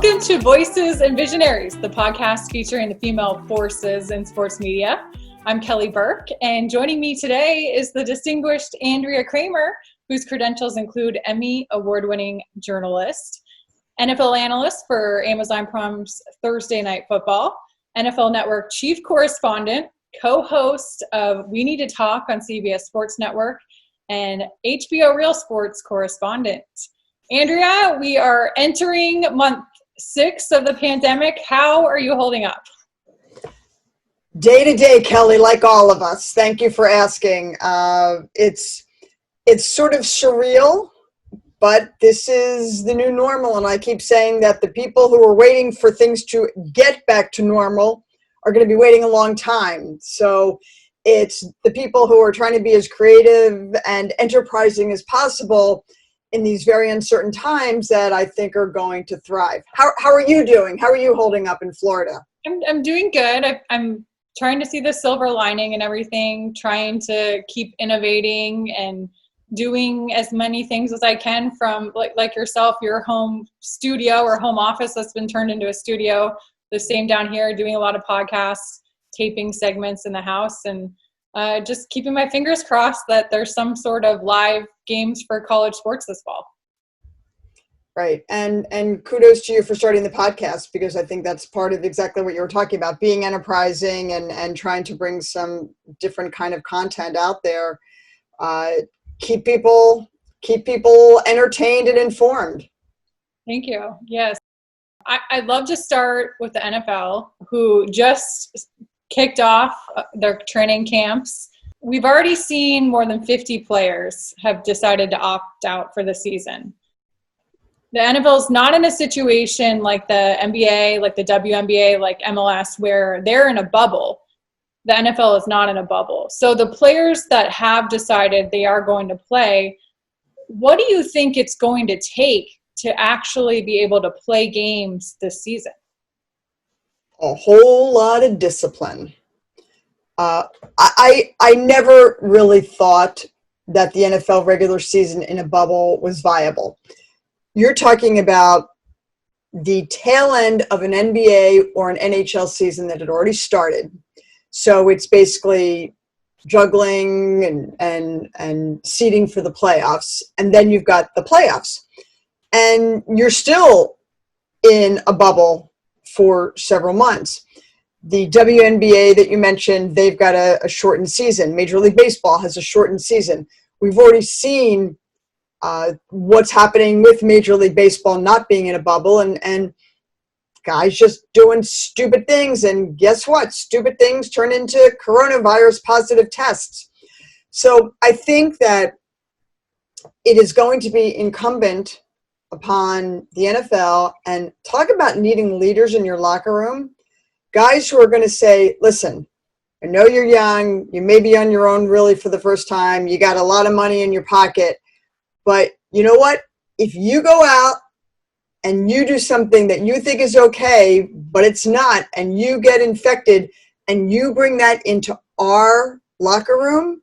Welcome to Voices and Visionaries, the podcast featuring the female forces in sports media. I'm Kelly Burke, and joining me today is the distinguished Andrea Kremer, whose credentials include Emmy award-winning journalist, NFL analyst for Amazon Prime's Thursday Night Football, NFL Network chief correspondent, co-host of We Need to Talk on CBS Sports Network, and HBO Real Sports correspondent. Andrea, we are entering month 6 of the pandemic. How are you holding up? Day to day, Kelly, like all of us. Thank you for asking. It's sort of surreal, but this is the new normal. And I keep saying that the people who are waiting for things to get back to normal are going to be waiting a long time. So it's the people who are trying to be as creative and enterprising as possible in these very uncertain times that I think are going to thrive. How are you doing? How are you holding up in Florida? I'm doing good. I'm trying to see the silver lining and everything, trying to keep innovating and doing as many things as I can from like yourself, your home studio or home office that's been turned into a studio. The same down here, doing a lot of podcasts, taping segments in the house, and just keeping my fingers crossed that there's some sort of live games for college sports this fall. Right. And kudos to you for starting the podcast, because I think that's part of exactly what you were talking about, being enterprising and trying to bring some different kind of content out there. Keep people entertained and informed. Thank you. Yes. I'd love to start with the NFL, who just kicked off their training camps. We've already seen more than 50 players have decided to opt out for the season. The NFL is not in a situation like the NBA, like the WNBA, like MLS, where they're in a bubble. The NFL is not in a bubble. So the players that have decided they are going to play, what do you think it's going to take to actually be able to play games this season? A whole lot of discipline. I never really thought that the NFL regular season in a bubble was viable. You're talking about the tail end of an NBA or an NHL season that had already started. So it's basically juggling and seeding for the playoffs. And then you've got the playoffs. And you're still in a bubble for several months. The WNBA that you mentioned, they've got a shortened season. Major League Baseball has a shortened season. We've already seen what's happening with Major League Baseball not being in a bubble and guys just doing stupid things. And guess what? Stupid things turn into coronavirus positive tests. So I think that it is going to be incumbent upon the NFL, and talk about needing leaders in your locker room, guys who are going to say, listen, I know you're young, you may be on your own really for the first time, you got a lot of money in your pocket, but you know what? If you go out and you do something that you think is okay, but it's not, and you get infected, and you bring that into our locker room,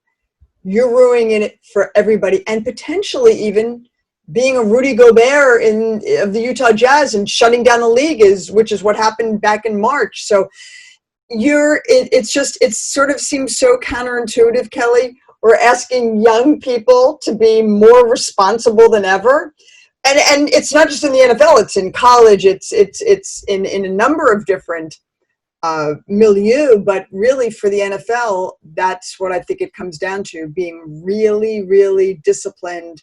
you're ruining it for everybody, and potentially even being a Rudy Gobert of the Utah Jazz and shutting down the league, which is what happened back in March. So it sort of seems so counterintuitive, Kelly. We're asking young people to be more responsible than ever. And it's not just in the NFL, it's in college, it's in a number of different milieu, but really for the NFL, that's what I think it comes down to, being really, really disciplined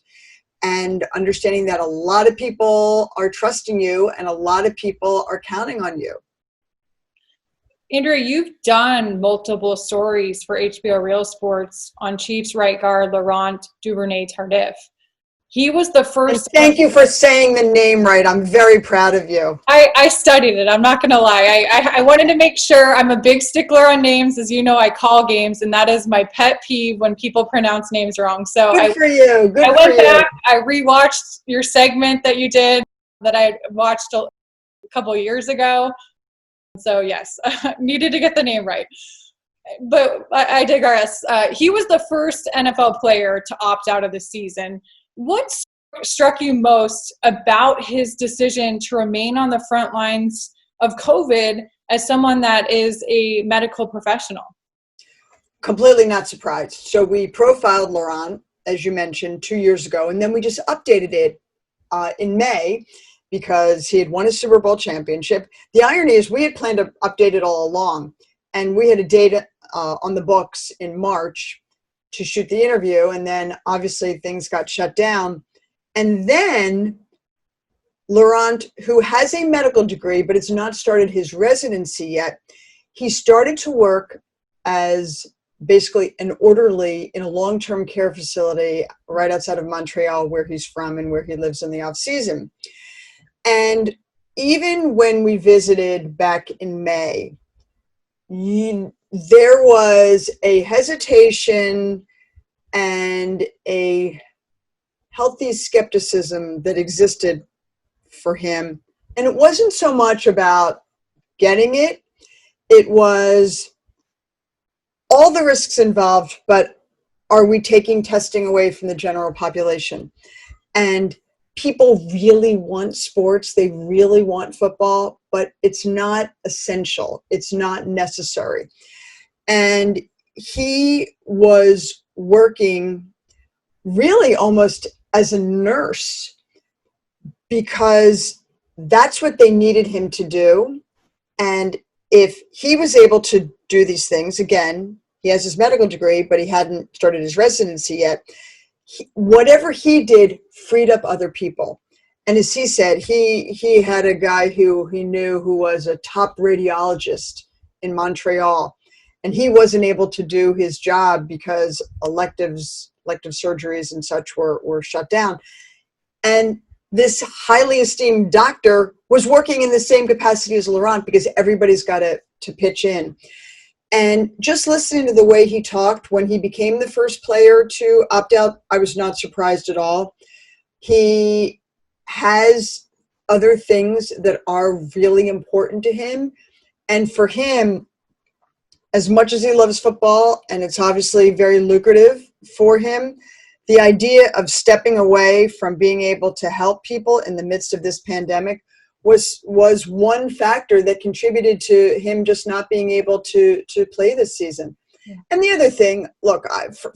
and understanding that a lot of people are trusting you and a lot of people are counting on you. Andrea, you've done multiple stories for HBO Real Sports on Chiefs right guard Laurent Duvernay-Tardif. He was the first. And thank you for saying the name right. I'm very proud of you. I studied it. I'm not going to lie. I wanted to make sure. I'm a big stickler on names. As you know, I call games, and that is my pet peeve when people pronounce names wrong. So Good for you. I went back. I rewatched your segment that you did that I watched a couple years ago. So yes, needed to get the name right. But I digress. He was the first NFL player to opt out of the season. What struck you most about his decision to remain on the front lines of COVID as someone that is a medical professional? Completely not surprised. So we profiled Laurent, as you mentioned, 2 years ago, and then we just updated it in May because he had won a Super Bowl championship. The irony is we had planned to update it all along, and we had a date on the books in March to shoot the interview, and then obviously things got shut down. And then Laurent, who has a medical degree but has not started his residency yet, he started to work as basically an orderly in a long-term care facility right outside of Montreal, where he's from and where he lives in the off season. And even when we visited back in May, there was a hesitation and a healthy skepticism that existed for him. And it wasn't so much about getting it. It was all the risks involved, but are we taking testing away from the general population? And people really want sports. They really want football, but it's not essential. It's not necessary. And he was working really almost as a nurse because that's what they needed him to do. And if he was able to do these things, again, he has his medical degree, but he hadn't started his residency yet. Whatever he did freed up other people. And as he said, he had a guy who he knew who was a top radiologist in Montreal, and he wasn't able to do his job because elective surgeries and such were shut down. And this highly esteemed doctor was working in the same capacity as Laurent because everybody's got to pitch in. And just listening to the way he talked when he became the first player to opt out, I was not surprised at all. He has other things that are really important to him. And for him, as much as he loves football, and it's obviously very lucrative for him, the idea of stepping away from being able to help people in the midst of this pandemic was one factor that contributed to him just not being able to play this season. Yeah. And the other thing, look,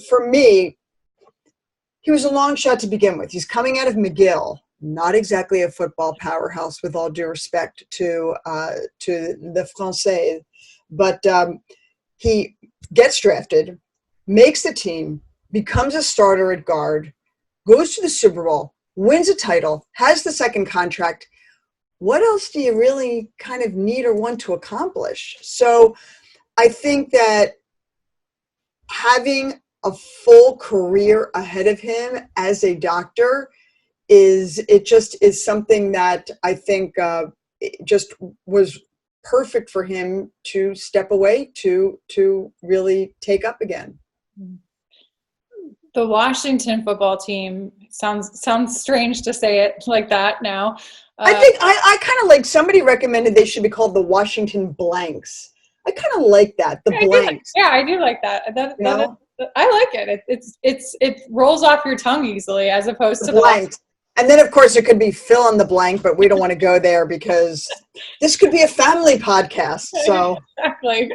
for me, he was a long shot to begin with. He's coming out of McGill, not exactly a football powerhouse, with all due respect to the Français, but he gets drafted, makes the team, becomes a starter at guard, goes to the Super Bowl, wins a title, has the second contract. What else do you really kind of need or want to accomplish? So I think that having a full career ahead of him as a doctor is something that I think it just was perfect for him to step away to really take up again. The Washington football team sounds strange to say it like that now. I think I kind of like, somebody recommended they should be called the Washington Blanks. I kind of like that, the Blanks. I do like that. I like it. It rolls off your tongue easily as opposed to Blanks. And then, of course, it could be fill in the blank, but we don't want to go there because this could be a family podcast. So exactly.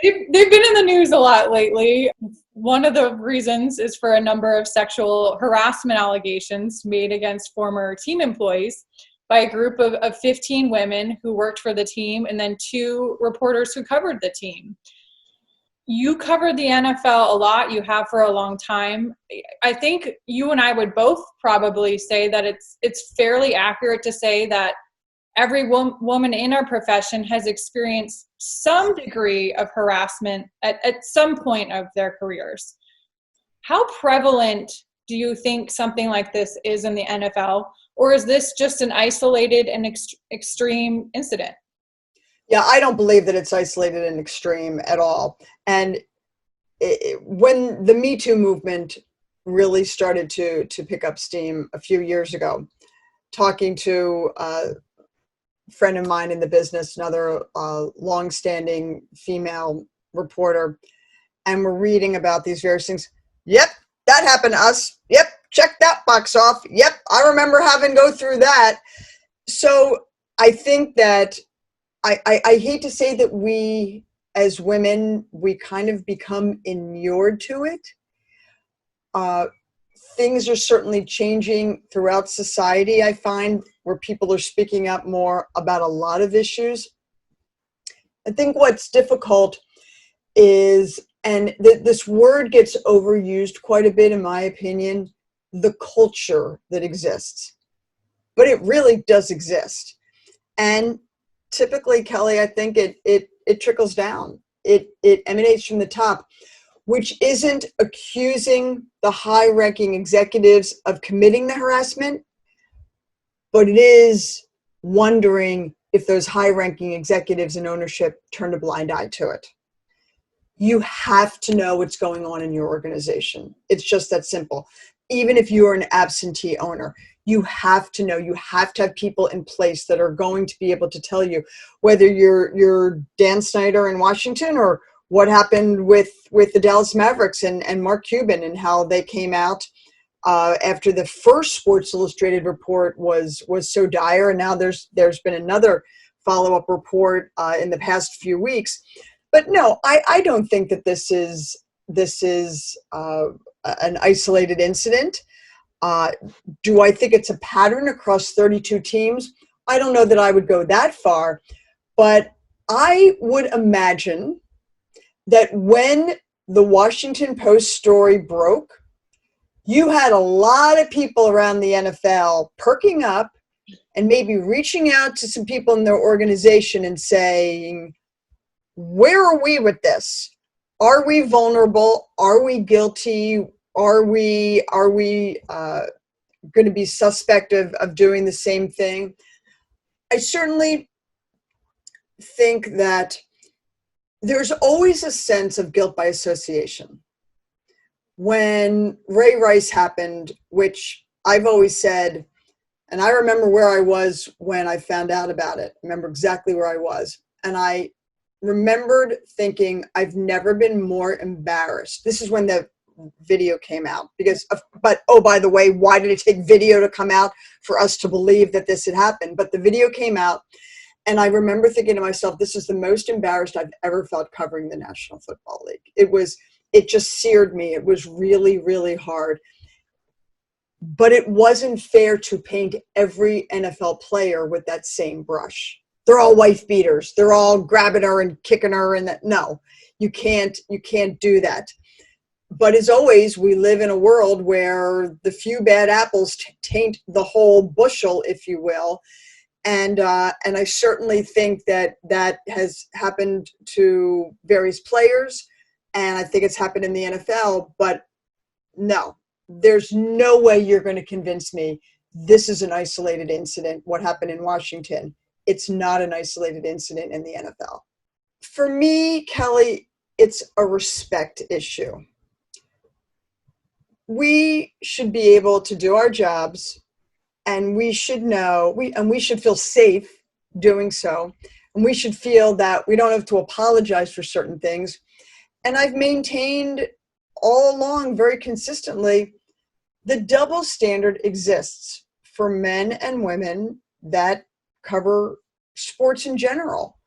They've been in the news a lot lately. One of the reasons is for a number of sexual harassment allegations made against former team employees by a group of 15 women who worked for the team and then 2 reporters who covered the team. You covered the NFL a lot. You have for a long time. I think you and I would both probably say that it's fairly accurate to say that every woman in our profession has experienced some degree of harassment at some point of their careers. How prevalent do you think something like this is in the NFL, or is this just an isolated and extreme incident? Yeah, I don't believe that it's isolated and extreme at all. And when the Me Too movement really started to pick up steam a few years ago, talking to a friend of mine in the business, another longstanding female reporter, and we're reading about these various things. Yep, that happened to us. Yep, check that box off. Yep, I remember having to go through that. So I think that I hate to say that we as women, we kind of become inured to it. Things are certainly changing throughout society, I find, where people are speaking up more about a lot of issues. I think what's difficult is, and this word gets overused quite a bit in my opinion, the culture that exists. But it really does exist. And typically, Kelly, I think it trickles down. It emanates from the top, which isn't accusing the high-ranking executives of committing the harassment, but it is wondering if those high-ranking executives in ownership turn a blind eye to it. You have to know what's going on in your organization. It's just that simple. Even if you are an absentee owner, you have to know. You have to have people in place that are going to be able to tell you, whether you're Dan Snyder in Washington or what happened with the Dallas Mavericks and Mark Cuban and how they came out after the first Sports Illustrated report was so dire, and now there's been another follow-up report in the past few weeks. But no, I don't think that this is an isolated incident. Do I think it's a pattern across 32 teams? I don't know that I would go that far, but I would imagine that when the Washington Post story broke, you had a lot of people around the NFL perking up and maybe reaching out to some people in their organization and saying, where are we with this? Are we vulnerable? Are we guilty? Are we going to be suspect of doing the same thing? I certainly think that there's always a sense of guilt by association. When Ray Rice happened, which I've always said, and I remember where I was when I found out about it. I remember exactly where I was. And I remembered thinking, I've never been more embarrassed. This is when the video came out, but oh, by the way, why did it take video to come out for us to believe that this had happened? But the video came out, and I remember thinking to myself, this is the most embarrassed I've ever felt covering the National Football League. It just seared me. It was really, really hard. But it wasn't fair to paint every NFL player with that same brush. They're all wife beaters. They're all grabbing her and kicking her, and that. No, you can't do that. But as always, we live in a world where the few bad apples taint the whole bushel, if you will. And I certainly think that has happened to various players, and I think it's happened in the NFL. But no, there's no way you're going to convince me this is an isolated incident, what happened in Washington. It's not an isolated incident in the NFL. For me, Kelly, it's a respect issue. We should be able to do our jobs, and we should know, we should feel safe doing so, and we should feel that we don't have to apologize for certain things. And I've maintained all along very consistently, the double standard exists for men and women that cover sports in general.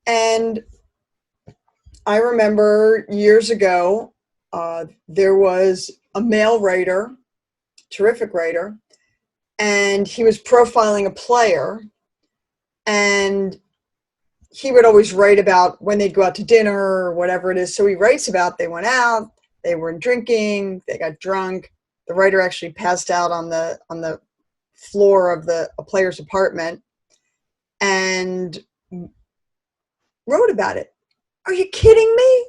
And I remember years ago, there was a male writer, terrific writer, and he was profiling a player, and he would always write about when they'd go out to dinner or whatever it is. So he writes about they went out, they were drinking, they got drunk. The writer actually passed out on the floor of a player's apartment and wrote about it. Are you kidding me?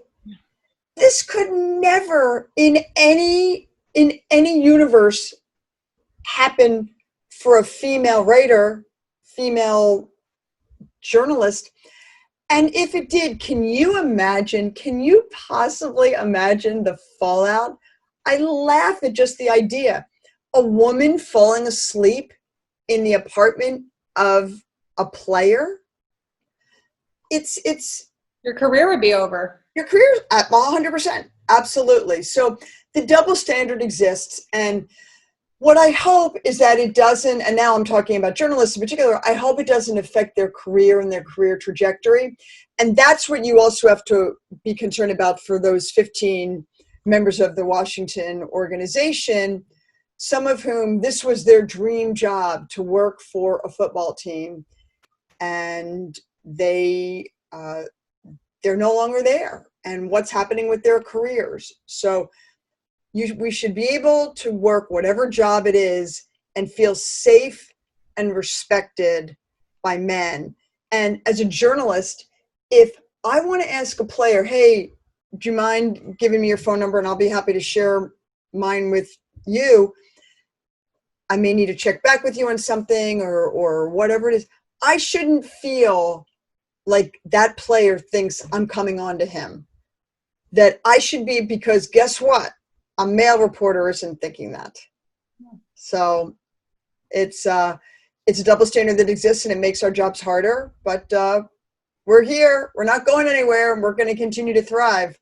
This could never in any universe happen for a female writer, female journalist. And if it did, can you possibly imagine the fallout? I laugh at just the idea. A woman falling asleep in the apartment of a player. It's your career would be over. Your career at 100%. Absolutely. So the double standard exists. And What I hope is that it doesn't, and now I'm talking about journalists in particular, I hope it doesn't affect their career and their career trajectory. And that's what you also have to be concerned about for those 15 members of the Washington organization, some of whom this was their dream job, to work for a football team, and they're no longer there. And what's happening with their careers? So we should be able to work whatever job it is and feel safe and respected by men. And as a journalist, if I want to ask a player, hey, do you mind giving me your phone number and I'll be happy to share mine with you, I may need to check back with you on something or whatever it is, I shouldn't feel like that player thinks I'm coming on to him. That I should be, because guess what? A male reporter isn't thinking that. So it's a double standard that exists, and it makes our jobs harder, but we're here, we're not going anywhere, and we're going to continue to thrive.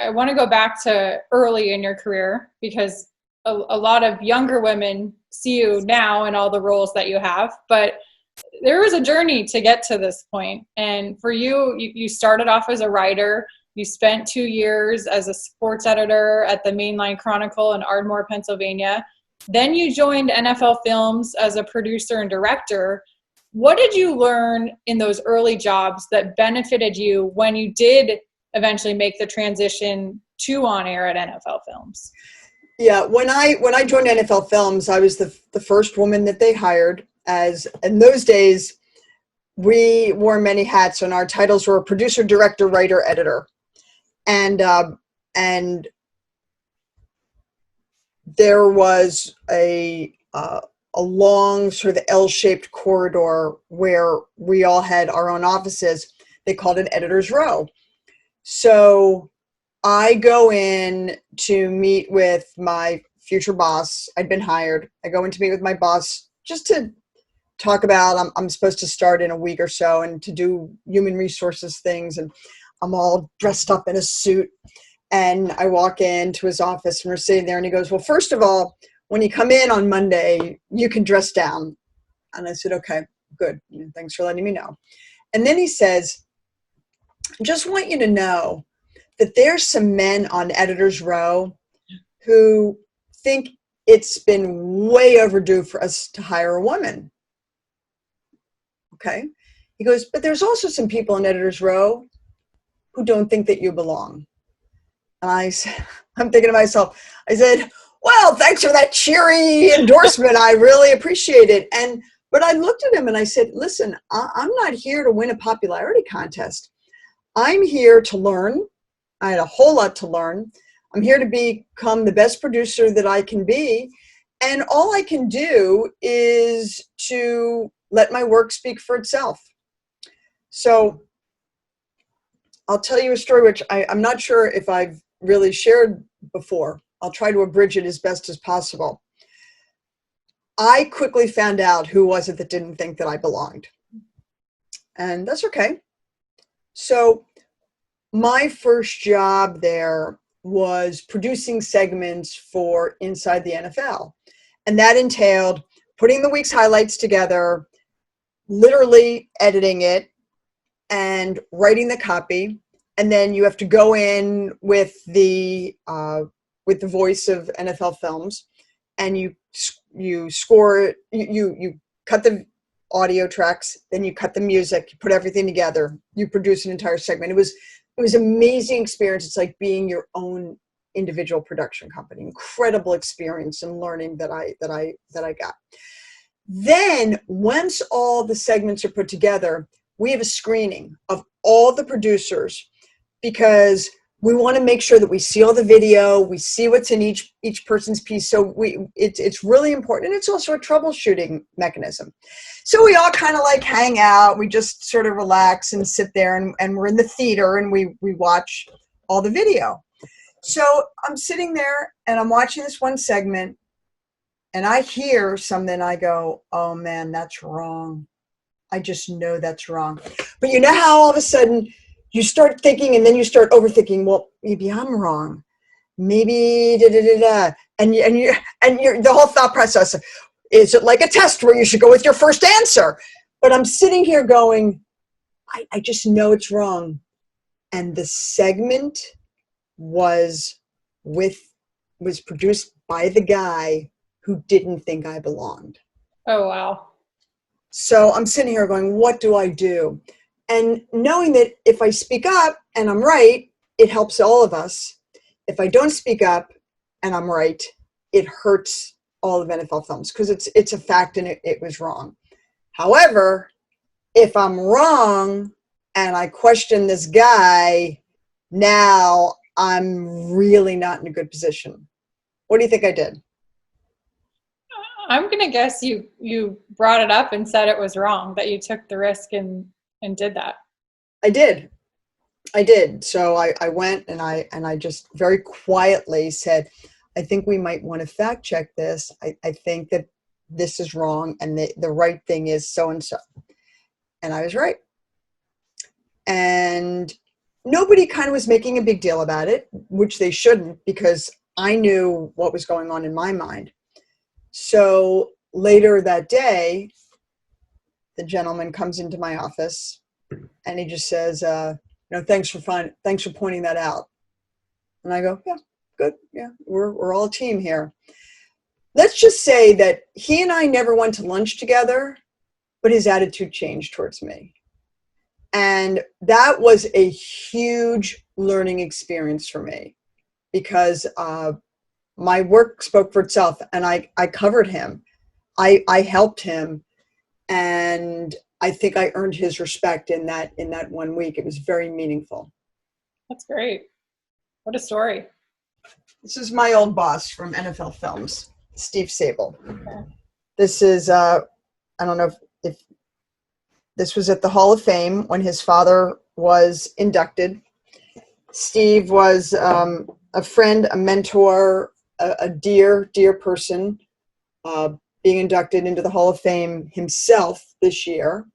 I want to go back to early in your career, because a lot of younger women see you now in all the roles that you have, but there was a journey to get to this point. And for you, you started off as a writer. You spent 2 years as a sports editor at the Mainline Chronicle in Ardmore, Pennsylvania. Then you joined NFL Films as a producer and director. What did you learn in those early jobs that benefited you when you did eventually make the transition to on air at NFL Films? Yeah, when I joined NFL Films, I was the first woman that they hired. As in those days, we wore many hats, and our titles were producer, director, writer, editor. And there was a long sort of L-shaped corridor where we all had our own offices. They called it editor's row. So I go in to meet with my future boss. I'd been hired. I go in to meet with my boss just to talk about, I'm supposed to start in a week or so, and to do human resources things, and I'm all dressed up in a suit, and I walk into his office, and we're sitting there, and he goes, well, first of all, when you come in on Monday, you can dress down. And I said, okay, good. Thanks for letting me know. And then he says, I just want you to know that there's some men on editor's row who think it's been way overdue for us to hire a woman. Okay. He goes, but there's also some people in editor's row who don't think that you belong. And I'm thinking to myself, I said, well, thanks for that cheery endorsement. I really appreciate it. But I looked at him and I said, listen, I'm not here to win a popularity contest. I'm here to learn. I had a whole lot to learn. I'm here to become the best producer that I can be. And all I can do is to let my work speak for itself. So I'll tell you a story, which I'm not sure if I've really shared before. I'll try to abridge it as best as possible. I quickly found out who was it that didn't think that I belonged. And that's okay. So my first job there was producing segments for Inside the NFL. And that entailed putting the week's highlights together, literally editing it, and writing the copy. And then you have to go in with the voice of NFL Films, and you score it. You cut the audio tracks, then you cut the music, you put everything together, you produce an entire segment. It was an amazing experience. It's like being your own individual production company. Incredible experience and learning that I got. Then once all the segments are put together, we have a screening of all the producers, because we want to make sure that we see all the video, we see what's in each person's piece. So it's really important. And it's also a troubleshooting mechanism. So we all kind of like hang out, we just sort of relax and sit there, and we're in the theater, and we watch all the video. So I'm sitting there and I'm watching this one segment, and I hear something. I go, oh man, that's wrong. I just know that's wrong. But you know how all of a sudden you start thinking, and then you start overthinking, well, maybe I'm wrong. Maybe da-da-da-da. and the whole thought process, is it like a test where you should go with your first answer? But I'm sitting here going, I just know it's wrong. And the segment was produced by the guy who didn't think I belonged. Oh, wow. So I'm sitting here going, what do I do? And knowing that if I speak up and I'm right, it helps all of us. If I don't speak up and I'm right, it hurts all of NFL Films because it's a fact and it was wrong. However, if I'm wrong and I question this guy, now I'm really not in a good position. What do you think I did? I'm going to guess you brought it up and said it was wrong, that you took the risk and did that. I did. So I went and I just very quietly said, I think we might want to fact check this. I think that this is wrong and the right thing is so-and-so. And I was right. And nobody kind of was making a big deal about it, which they shouldn't, because I knew what was going on in my mind. So later that day, the gentleman comes into my office and he just says, thanks for pointing that out. And I go, yeah, good. Yeah, we're all a team here. Let's just say that he and I never went to lunch together, but his attitude changed towards me. And that was a huge learning experience for me because my work spoke for itself and I covered him. I helped him. And I think I earned his respect in that 1 week. It was very meaningful. That's great. What a story. This is my old boss from NFL Films, Steve Sabol. Okay. This is, I don't know if this was at the Hall of Fame when his father was inducted. Steve was a friend, a mentor, a dear person, being inducted into the Hall of Fame himself this year.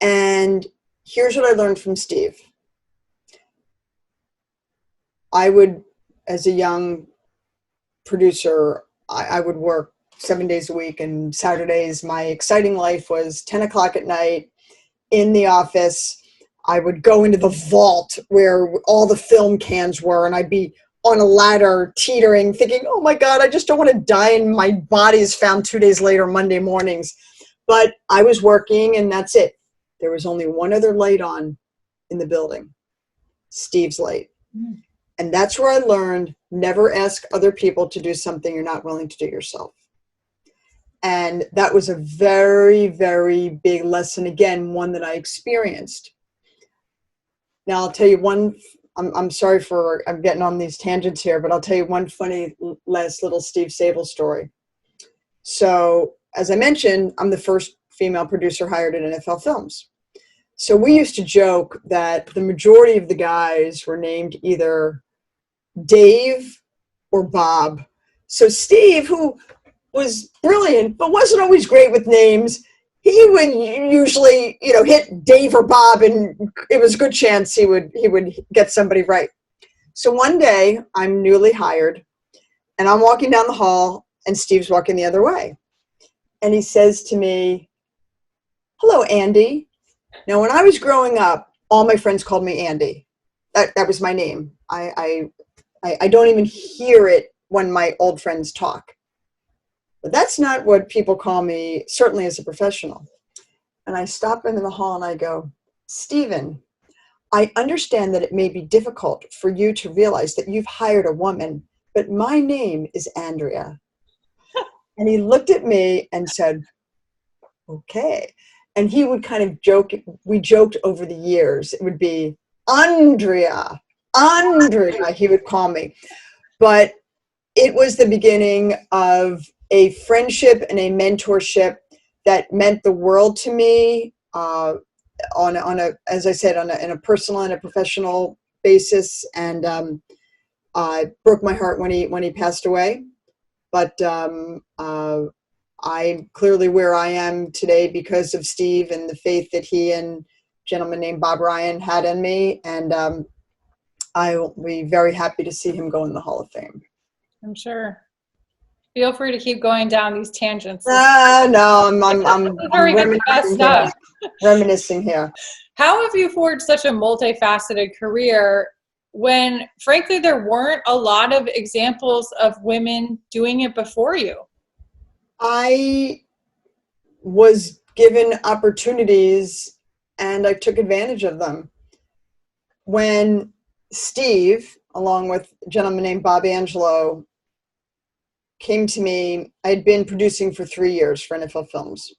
And here's what I learned from Steve. I would, as a young producer, I would work 7 days a week, and Saturdays, my exciting life was 10 o'clock at night in the office. I would go into the vault where all the film cans were, and I'd be on a ladder teetering, thinking, oh my God, I just don't want to die, and my body is found 2 days later, Monday mornings. But I was working, and that's it. There was only one other light on in the building, Steve's light. Mm. And that's where I learned, never ask other people to do something you're not willing to do yourself. And that was a very, very big lesson. Again, one that I experienced. Now I'll tell you one, I'm sorry for, I'm getting on these tangents here, but I'll tell you one funny last little Steve Sabol story. So as I mentioned, I'm the first female producer hired at NFL Films. So we used to joke that the majority of the guys were named either Dave or Bob. So Steve, who was brilliant, but wasn't always great with names, he would usually, hit Dave or Bob, and it was a good chance he would get somebody right. So one day, I'm newly hired, and I'm walking down the hall, and Steve's walking the other way. And he says to me, hello, Andy. Now, when I was growing up, all my friends called me Andy. That was my name. I don't even hear it when my old friends talk. But that's not what people call me, certainly as a professional. And I stop into the hall and I go, Stephen, I understand that it may be difficult for you to realize that you've hired a woman, but my name is Andrea. And he looked at me and said, okay. And he would kind of joke, we joked over the years, it would be Andrea, he would call me. But it was the beginning of a friendship and a mentorship that meant the world to me, as I said, in a personal and a professional basis, and broke my heart when he passed away. But I'm clearly where I am today because of Steve and the faith that he and a gentleman named Bob Ryan had in me, and I will be very happy to see him go in the Hall of Fame. I'm sure. Feel free to keep going down these tangents. No, I'm where we get the best stuff. Reminiscing here. How have you forged such a multifaceted career when, frankly, there weren't a lot of examples of women doing it before you? I was given opportunities and I took advantage of them. When Steve, along with a gentleman named Bob Angelo, came to me, I had been producing for 3 years for NFL Films.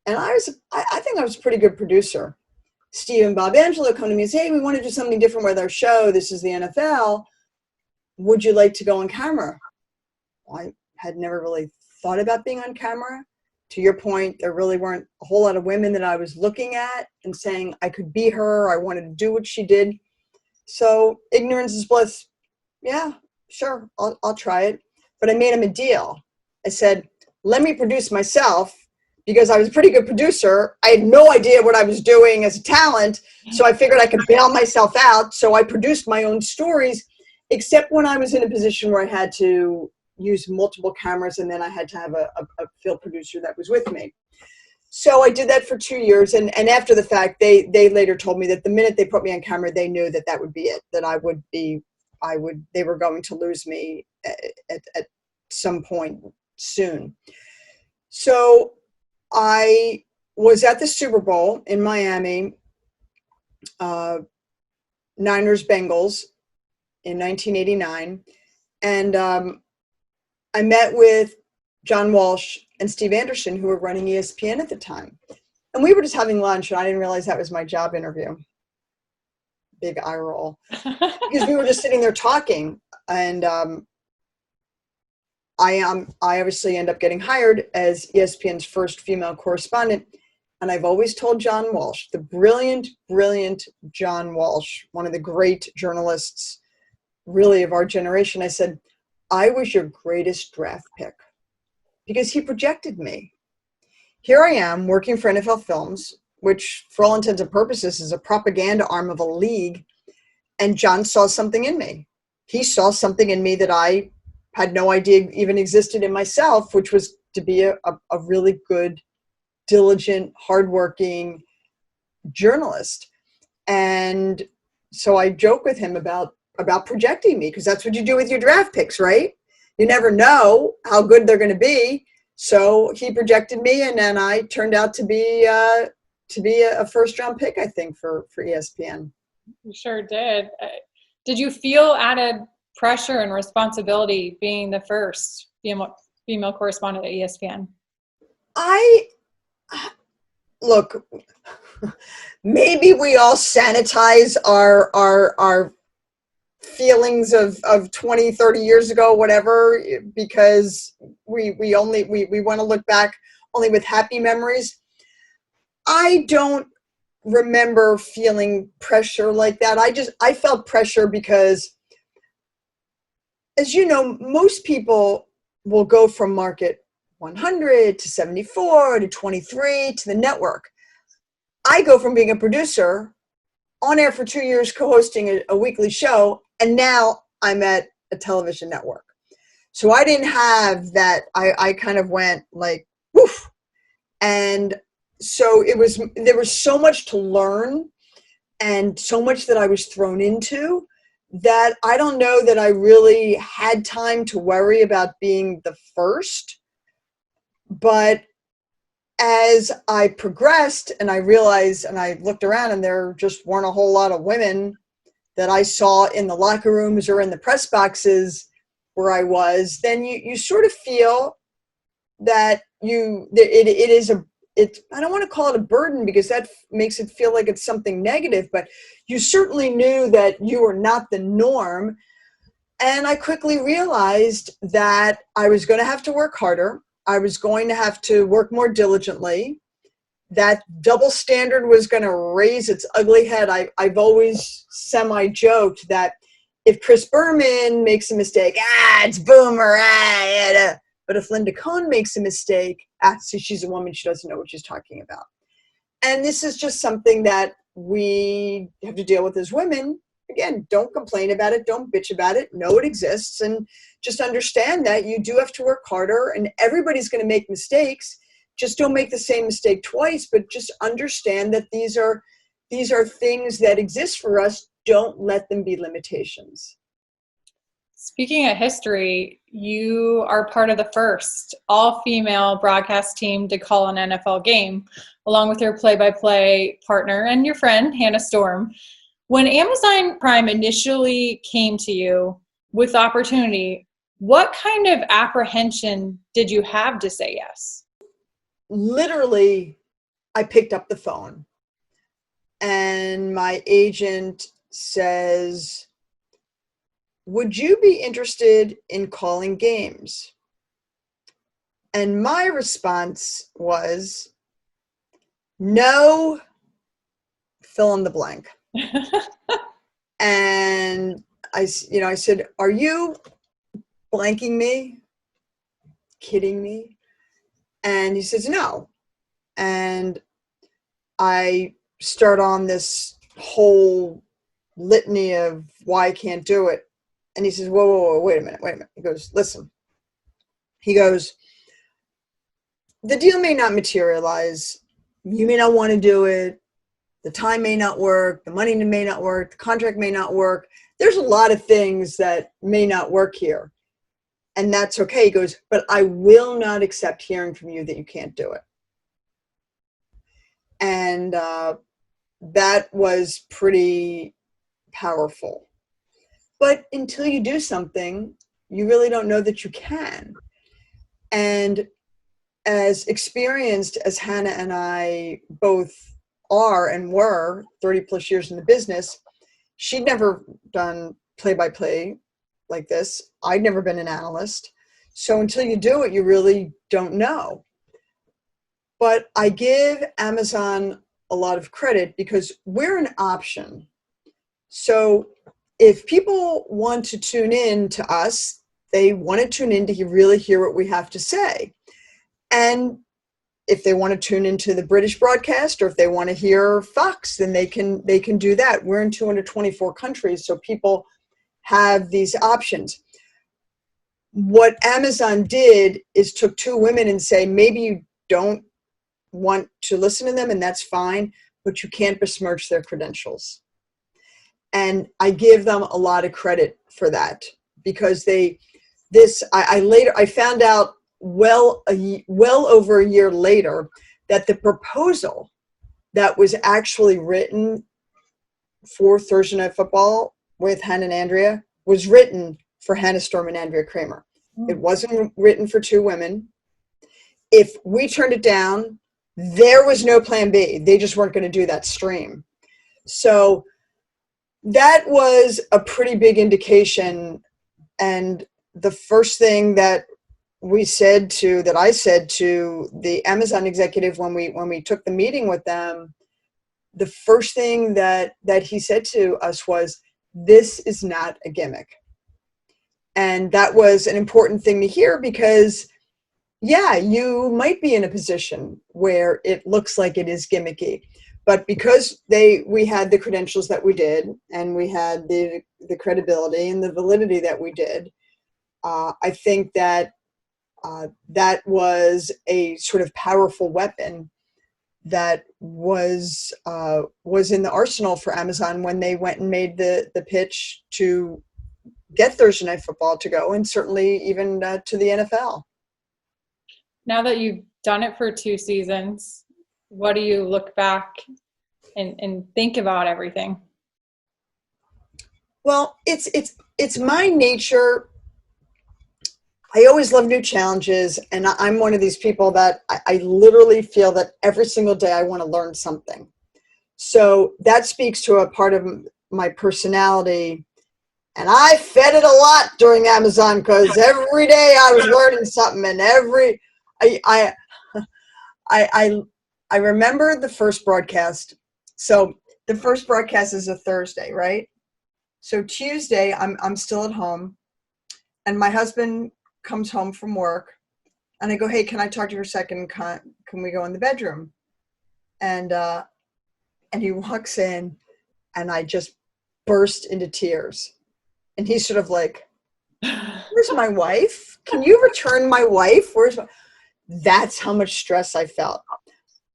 And I think I was a pretty good producer. Steve and Bob Angelo come to me and say, hey, we want to do something different with our show. This is the NFL. Would you like to go on camera? Well, I had never really thought about being on camera. To your point, there really weren't a whole lot of women that I was looking at and saying I could be her. I wanted to do what she did. So ignorance is bliss. Yeah, sure, I'll try it. But I made him a deal. I said, let me produce myself, because I was a pretty good producer. I had no idea what I was doing as a talent, so I figured I could bail myself out. So I produced my own stories, except when I was in a position where I had to use multiple cameras, and then I had to have a field producer that was with me. So I did that for 2 years, and after the fact, they later told me that the minute they put me on camera, they knew that that would be it, that they were going to lose me at some point soon. So I was at the Super Bowl in Miami, Niners-Bengals in 1989, and I met with John Walsh and Steve Anderson, who were running ESPN at the time. And we were just having lunch, and I didn't realize that was my job interview. Big eye roll. Because we were just sitting there talking, and I obviously end up getting hired as ESPN's first female correspondent. And I've always told John Walsh, the brilliant, brilliant John Walsh, one of the great journalists really of our generation, I said, I was your greatest draft pick, because he projected me. Here I am working for NFL Films, which for all intents and purposes is a propaganda arm of a league. And John saw something in me. He saw something in me that I had no idea even existed in myself, which was to be a really good, diligent, hardworking journalist. And so I joke with him about projecting me, because that's what you do with your draft picks, right? You never know how good they're going to be. So he projected me, and then I turned out to be a first-round pick, I think, for ESPN. You sure did. Did you feel added pressure and responsibility being the first female correspondent at ESPN? Look, maybe we all sanitize our feelings of 20, 30 years ago, whatever, because we want to look back only with happy memories. I don't remember feeling pressure like that. I felt pressure because, as you know, most people will go from market 100 to 74 to 23 to the network. I go from being a producer on air for 2 years, co-hosting a weekly show, and now I'm at a television network. So I didn't have that. I kind of went like, woof. And so there was so much to learn and so much that I was thrown into that I don't know that I really had time to worry about being the first. But as I progressed and I realized, and I looked around, and there just weren't a whole lot of women that I saw in the locker rooms or in the press boxes where I was, then you sort of feel that I don't want to call it a burden, because that makes it feel like it's something negative, but you certainly knew that you were not the norm. And I quickly realized that I was going to have to work harder. I was going to have to work more diligently. That double standard was going to raise its ugly head. I've always semi-joked that if Chris Berman makes a mistake, it's Boomer. But if Linda Cohn makes a mistake, see, she's a woman, she doesn't know what she's talking about. And this is just something that we have to deal with as women. again, don't complain about it. Don't bitch about it. Know it exists, and just understand that you do have to work harder, and everybody's going to make mistakes. Just don't make the same mistake twice, but just understand that these are things that exist for us. Don't let them be limitations. Speaking of history, you are part of the first all-female broadcast team to call an NFL game, along with your play-by-play partner and your friend, Hannah Storm. When Amazon Prime initially came to you with opportunity, what kind of apprehension did you have to say yes? Literally, I picked up the phone and my agent says, would you be interested in calling games? And my response was, no, fill in the blank. And I said, are you blanking me? Kidding me? And he says, no. And I start on this whole litany of why I can't do it. And he says, whoa, wait a minute. He goes, listen. He goes, the deal may not materialize. You may not want to do it. The time may not work. The money may not work. The contract may not work. There's a lot of things that may not work here. And that's okay. He goes, but I will not accept hearing from you that you can't do it. And that was pretty powerful. But until you do something, you really don't know that you can. And as experienced as Hannah and I both are and were, 30 plus years in the business, she'd never done play-by-play like this. I'd never been an analyst. So until you do it, you really don't know. But I give Amazon a lot of credit because we're an option. So if people want to tune in to us, they want to tune in to really hear what we have to say. And if they want to tune into the British broadcast, or if they want to hear Fox, then they can do that. We're in 224 countries, so people have these options. What Amazon did is took two women and say, maybe you don't want to listen to them, and that's fine, but you can't besmirch their credentials. And I give them a lot of credit for that, because I found out well over a year later that the proposal that was actually written for Thursday Night Football with Hannah and Andrea was written for Hannah Storm and Andrea Kremer. It wasn't written for two women. If we turned it down, there was no plan B. They just weren't going to do that stream. So that was a pretty big indication. And the first thing that I said to the Amazon executive when we took the meeting with them, the first thing that he said to us was, this is not a gimmick. And that was an important thing to hear, because yeah, you might be in a position where it looks like it is gimmicky, but because we had the credentials that we did, and we had the credibility and the validity that we did, I think that that was a sort of powerful weapon that was in the arsenal for Amazon when they went and made the pitch to get Thursday Night Football to go, and certainly even to the NFL. Now that you've done it for 2 seasons, what do you look back and think about everything? Well, it's my nature. I always love new challenges, and I'm one of these people that I literally feel that every single day I want to learn something. So that speaks to a part of my personality, and I fed it a lot during Amazon, because every day I was learning something, and I remember the first broadcast. So the first broadcast is a Thursday, right? So Tuesday I'm still at home, and my husband comes home from work, and I go, hey, can I talk to you for a second? Can we go in the bedroom? And he walks in, and I just burst into tears. And he's sort of like, where's my wife? Can you return my wife? That's how much stress I felt.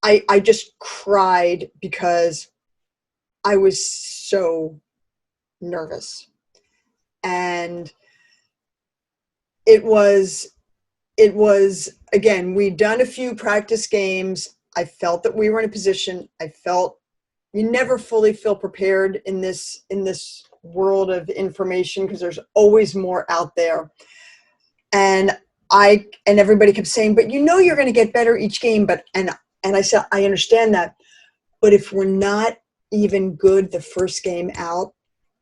I just cried because I was so nervous. And it was, again, we'd done a few practice games. I felt that we were in a position. I felt you never fully feel prepared in this world of information because there's always more out there. And everybody kept saying, but you're going to get better each game. And I said, I understand that. But if we're not even good the first game out,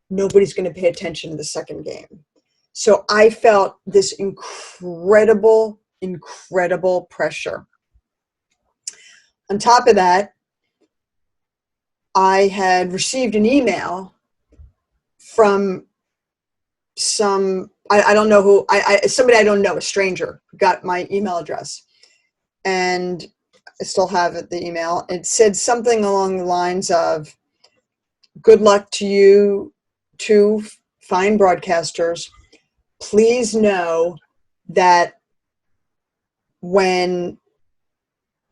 nobody's going to pay attention to the second game. So I felt this incredible pressure. On top of that, I had received an email from I don't know who, somebody I don't know, a stranger, got my email address. And I still have it, the email. It said something along the lines of, good luck to you, two fine broadcasters. Please know that when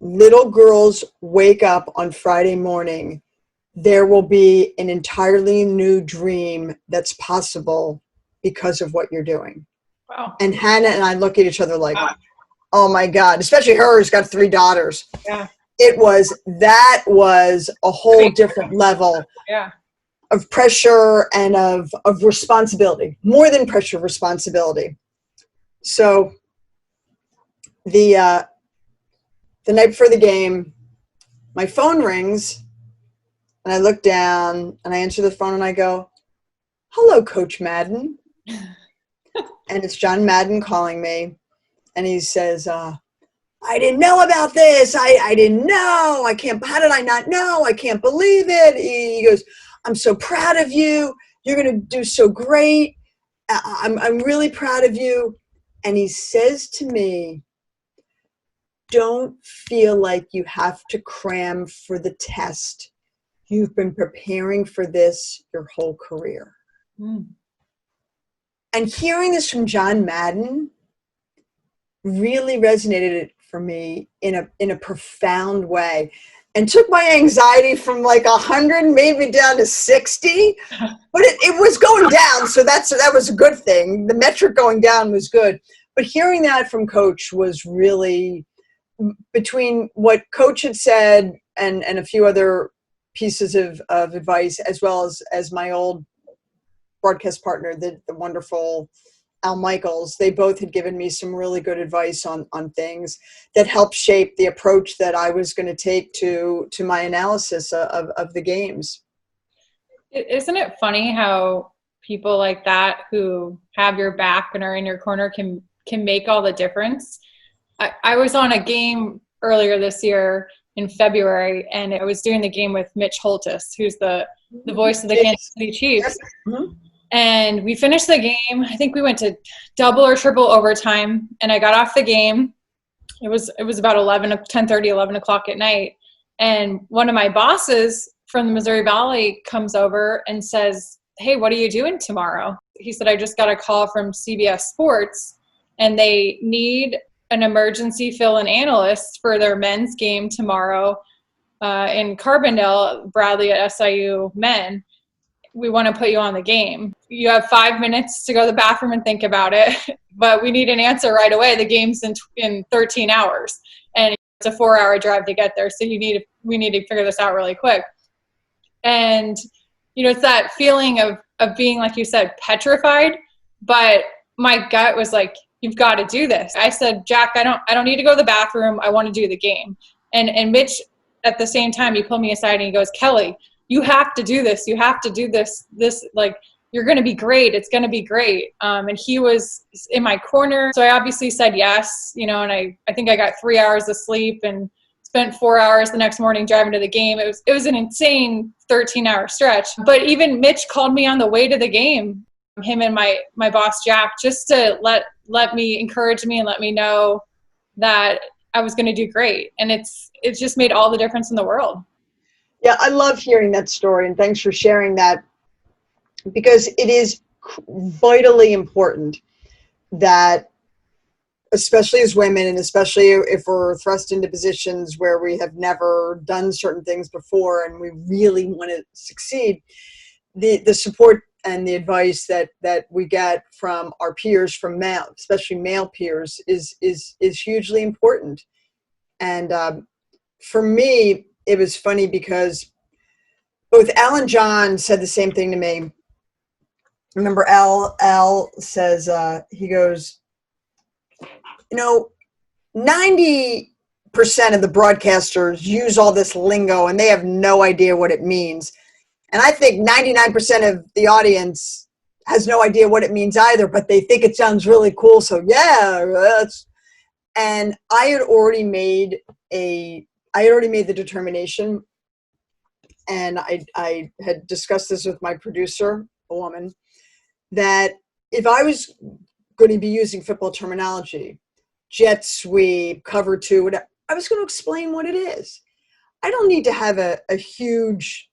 little girls wake up on Friday morning, there will be an entirely new dream that's possible because of what you're doing. Wow. And Hannah and I look at each other like, wow. Oh my God, especially her who's got 3 daughters. Yeah. That was a whole different level of pressure and of responsibility, more than pressure, responsibility. So the night before the game, my phone rings and I look down and I answer the phone and I go, hello, Coach Madden. And it's John Madden calling me. And he says, I didn't know about this. I didn't know. How did I not know? I can't believe it. He goes, I'm so proud of you. You're going to do so great. I'm really proud of you. And he says to me, don't feel like you have to cram for the test. You've been preparing for this your whole career. Mm. And hearing this from John Madden really resonated for me in a profound way, and took my anxiety from like 100 maybe down to 60, but it was going down. So that was a good thing. The metric going down was good. But hearing that from Coach was really, between what Coach had said and a few other pieces of advice, as well as my old broadcast partner, the wonderful Al Michaels, they both had given me some really good advice on things that helped shape the approach that I was going to take to my analysis of the games. Isn't it funny how people like that who have your back and are in your corner can make all the difference? I was on a game earlier this year in February, and I was doing the game with Mitch Holtis, who's the voice of the Kansas City Chiefs. Mm-hmm. And we finished the game. I think we went to double or triple overtime, and I got off the game. It was about 10:30, 11 o'clock at night. And one of my bosses from the Missouri Valley comes over and says, hey, what are you doing tomorrow? He said, I just got a call from CBS Sports, and they need an emergency fill-in analyst for their men's game tomorrow in Carbondale, Bradley at SIU men. We want to put you on the game. You have 5 minutes to go to the bathroom and think about it, but we need an answer right away. The game's in 13 hours, and it's a 4-hour drive to get there. So we need to figure this out really quick. And, it's that feeling of being, like you said, petrified, but my gut was like, you've got to do this. I said, Jack, I don't need to go to the bathroom. I want to do the game. And Mitch, at the same time, he pulled me aside and he goes, Kelly, you have to do this. You have to do this. This, like, you're going to be great. It's going to be great. And he was in my corner. So I obviously said yes, and I think I got 3 hours of sleep and spent 4 hours the next morning driving to the game. It was an insane 13-hour stretch. But even Mitch called me on the way to the game, him and my boss, Jack, just to let me encourage me and let me know that I was going to do great. And it's just made all the difference in the world. Yeah, I love hearing that story, and thanks for sharing that. because it is vitally important that, especially as women, and especially if we're thrust into positions where we have never done certain things before and we really want to succeed, the support and the advice that we get from our peers, from male, especially male peers, is hugely important. And for me, it was funny because both Al and John said the same thing to me. Remember, Al says, he goes, 90% of the broadcasters use all this lingo and they have no idea what it means. And I think 99% of the audience has no idea what it means either, but they think it sounds really cool. So yeah, and I had already made the determination, and I had discussed this with my producer, a woman, that if I was going to be using football terminology, jet sweep, cover two, whatever, I was going to explain what it is. I don't need to have a huge,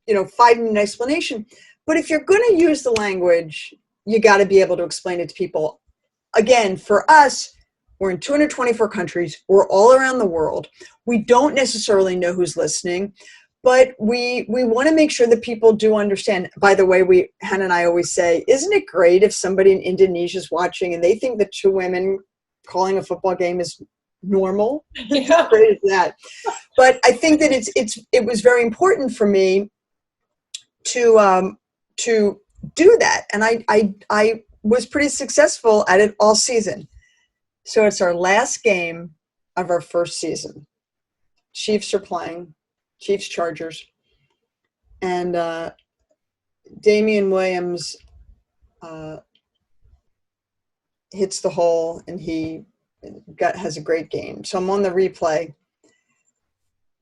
5-minute explanation. But if you're going to use the language, you got to be able to explain it to people. Again, for us, we're in 224 countries. We're all around the world. We don't necessarily know who's listening, but we want to make sure that people do understand. By the way, Hannah and I always say, isn't it great if somebody in Indonesia is watching and they think that two women calling a football game is normal? Yeah. How great is that? But I think that it was very important for me to do that, and I was pretty successful at it all season. So it's our last game of our first season. Chiefs are playing, Chiefs Chargers, and Damian Williams hits the hole, and he has a great game. So I'm on the replay,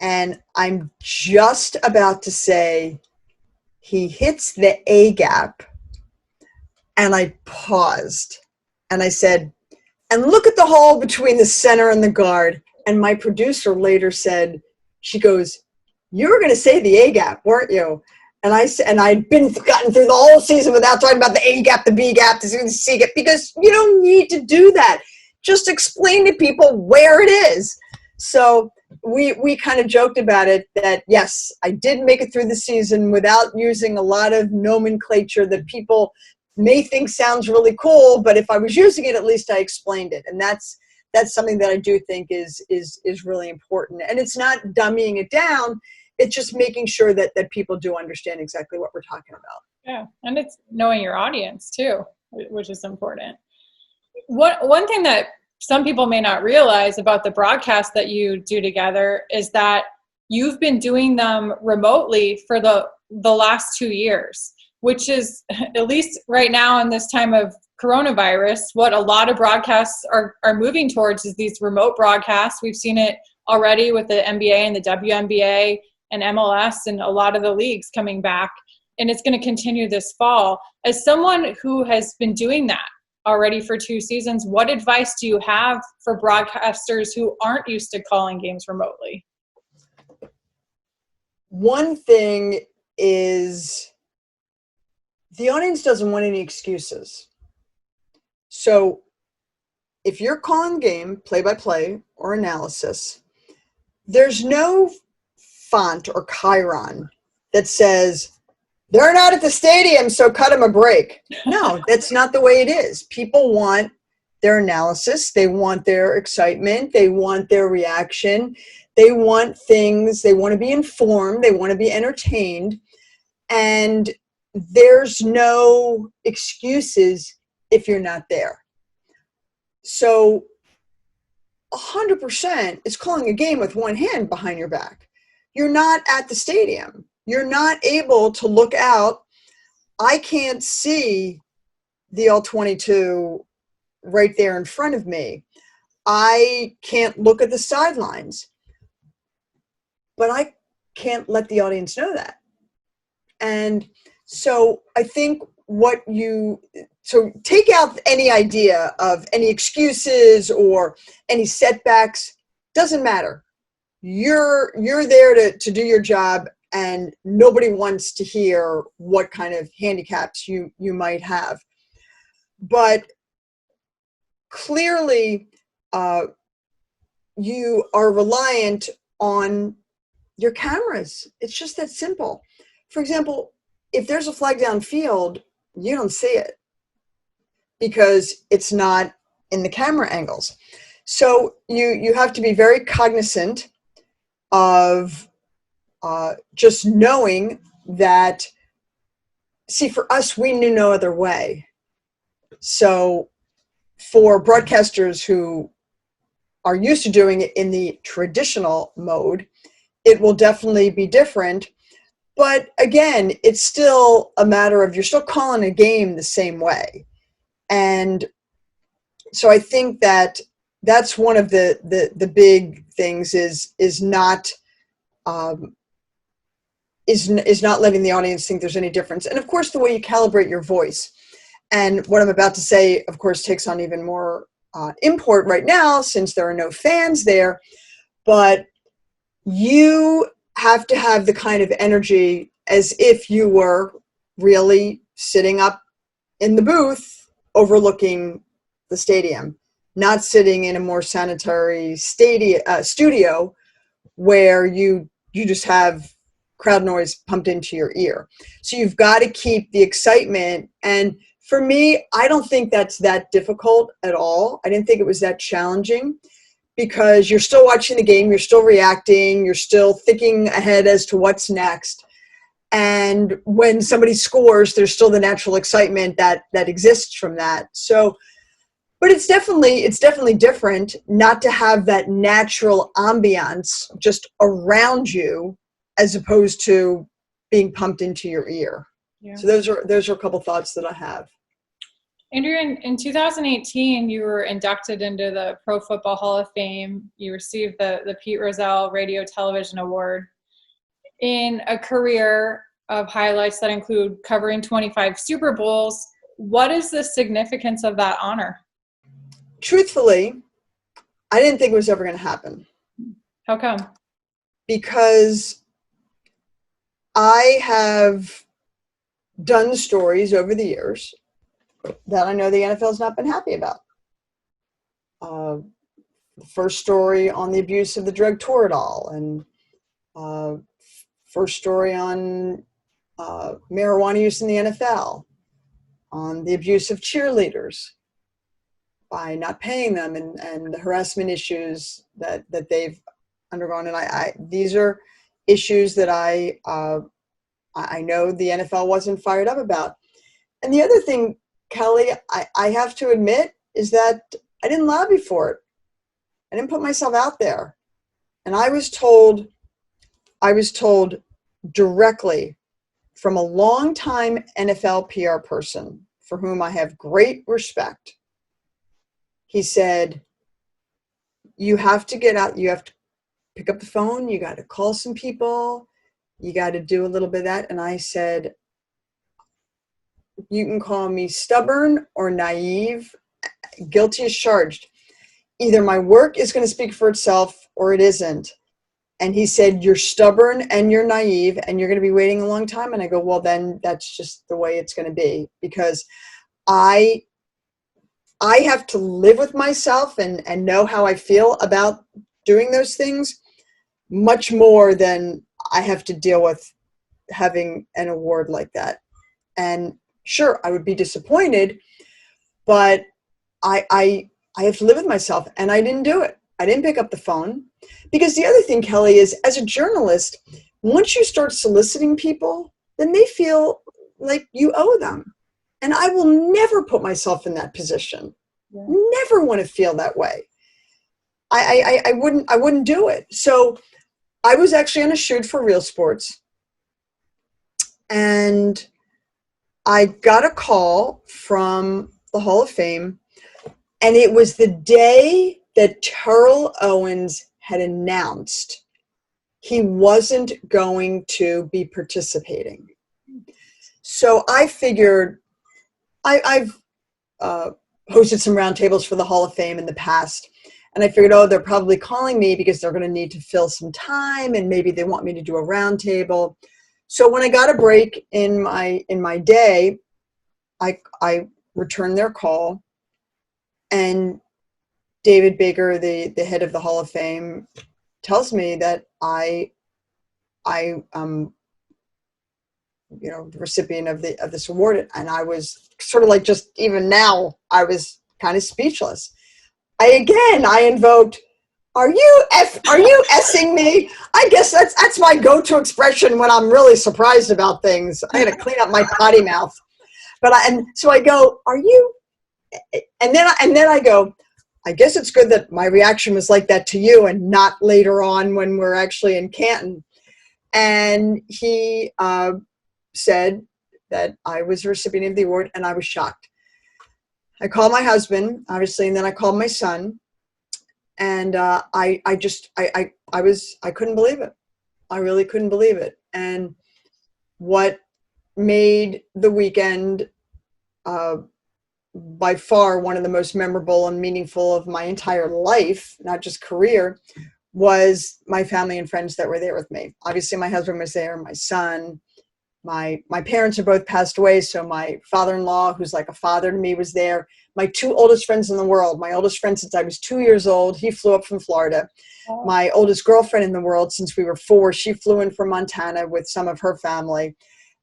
and I'm just about to say he hits the A gap, and I paused, and I said, and look at the hole between the center and the guard. And my producer later said, she goes, you were going to say the A gap, weren't you? And I said, and I'd gotten through the whole season without talking about the A gap, the B gap, the C gap, because you don't need to do that. Just explain to people where it is. So we kind of joked about it, that yes, I did make it through the season without using a lot of nomenclature that people may think sounds really cool, but if I was using it, at least I explained it. And that's something that I do think is really important. And it's not dummying it down. It's just making sure that people do understand exactly what we're talking about. Yeah. And it's knowing your audience too, which is important. One thing that some people may not realize about the broadcast that you do together is that you've been doing them remotely for the last 2 years, which is, at least right now in this time of coronavirus, what a lot of broadcasts are moving towards is these remote broadcasts. We've seen it already with the NBA and the WNBA and MLS and a lot of the leagues coming back, and it's going to continue this fall. As someone who has been doing that already for 2 seasons, what advice do you have for broadcasters who aren't used to calling games remotely? One thing is, the audience doesn't want any excuses. So if you're calling game play-by-play or analysis, there's no font or chyron that says, they're not at the stadium, so cut them a break. No, that's not the way it is. People want their analysis. They want their excitement. They want their reaction. They want things. They want to be informed. They want to be entertained. And there's no excuses if you're not there. So 100% is calling a game with one hand behind your back. You're not at the stadium. You're not able to look out. I can't see the All-22 right there in front of me. I can't look at the sidelines. But I can't let the audience know that. And so I think so take out any idea of any excuses or any setbacks. Doesn't matter. You're there to do your job, and nobody wants to hear what kind of handicaps you might have. But clearly, you are reliant on your cameras. It's just that simple. For example, if there's a flag downfield, you don't see it because it's not in the camera angles. So you have to be very cognizant of just knowing that, see, for us, we knew no other way. So for broadcasters who are used to doing it in the traditional mode, it will definitely be different. But again, it's still a matter of, you're still calling a game the same way. And so I think that that's one of the big things is not letting the audience think there's any difference. And of course, the way you calibrate your voice. And what I'm about to say, of course, takes on even more import right now since there are no fans there. But you have to have the kind of energy as if you were really sitting up in the booth overlooking the stadium, not sitting in a more sanitary studio where you just have crowd noise pumped into your ear. So you've got to keep the excitement. And for me, I don't think that's that difficult at all. I didn't think it was that challenging because you're still watching the game, you're still reacting, you're still thinking ahead as to what's next. And when somebody scores, there's still the natural excitement that exists from that. So, but it's definitely different not to have that natural ambiance just around you as opposed to being pumped into your ear. Yeah. So those are a couple thoughts that I have. Andrea, in 2018, you were inducted into the Pro Football Hall of Fame. You received the Pete Rozelle Radio Television Award. In a career of highlights that include covering 25 Super Bowls, what is the significance of that honor? Truthfully, I didn't think it was ever going to happen. How come? Because I have done stories over the years that I know the NFL has not been happy about. The first story on the abuse of the drug Toradol, and first story on marijuana use in the NFL, on the abuse of cheerleaders by not paying them, and the harassment issues that they've undergone. And these are issues that I know the NFL wasn't fired up about. And the other thing, Kelly, I have to admit, is that I didn't lobby for it. I didn't put myself out there. And I was told directly from a longtime NFL PR person for whom I have great respect. He said, you have to get out, you have to pick up the phone, you got to call some people, you got to do a little bit of that. And I said, you can call me stubborn or naive, guilty as charged. Either my work is going to speak for itself or it isn't. And he said, you're stubborn and you're naive and you're going to be waiting a long time. And I go, well, then that's just the way it's going to be, because I have to live with myself and know how I feel about doing those things much more than I have to deal with having an award like that. And sure, I would be disappointed, but I have to live with myself, and I didn't do it. I didn't pick up the phone. Because the other thing, Kelly, is as a journalist, once you start soliciting people, then they feel like you owe them. And I will never put myself in that position. Yeah. Never want to feel that way. I wouldn't do it. So I was actually on a shoot for Real Sports, and I got a call from the Hall of Fame, and it was the day that Terrell Owens had announced he wasn't going to be participating. So I figured, I've hosted some roundtables for the Hall of Fame in the past, And I figured, oh, they're probably calling me because they're going to need to fill some time, and maybe they want me to do a roundtable. So when I got a break in my day, I returned their call, and David Baker, the head of the Hall of Fame, tells me that I the recipient of this award, and I was sort of like, just even now, I was kind of speechless. I invoked, are you essing me? I guess that's my go-to expression when I'm really surprised about things. I got to clean up my potty mouth. So I go, are you? And then I go, I guess it's good that my reaction was like that to you and not later on when we're actually in Canton. And he said that I was the recipient of the award, and I was shocked. I called my husband, obviously, and then I called my son, and I couldn't believe it. I really couldn't believe it. And what made the weekend by far one of the most memorable and meaningful of my entire life, not just career, was my family and friends that were there with me. Obviously, my husband was there, my son. My parents are both passed away, so my father-in-law, who's like a father to me, was there. My two oldest friends in the world. My oldest friend since I was 2 years old, he flew up from Florida. Oh. My oldest girlfriend in the world since we were 4, she flew in from Montana with some of her family.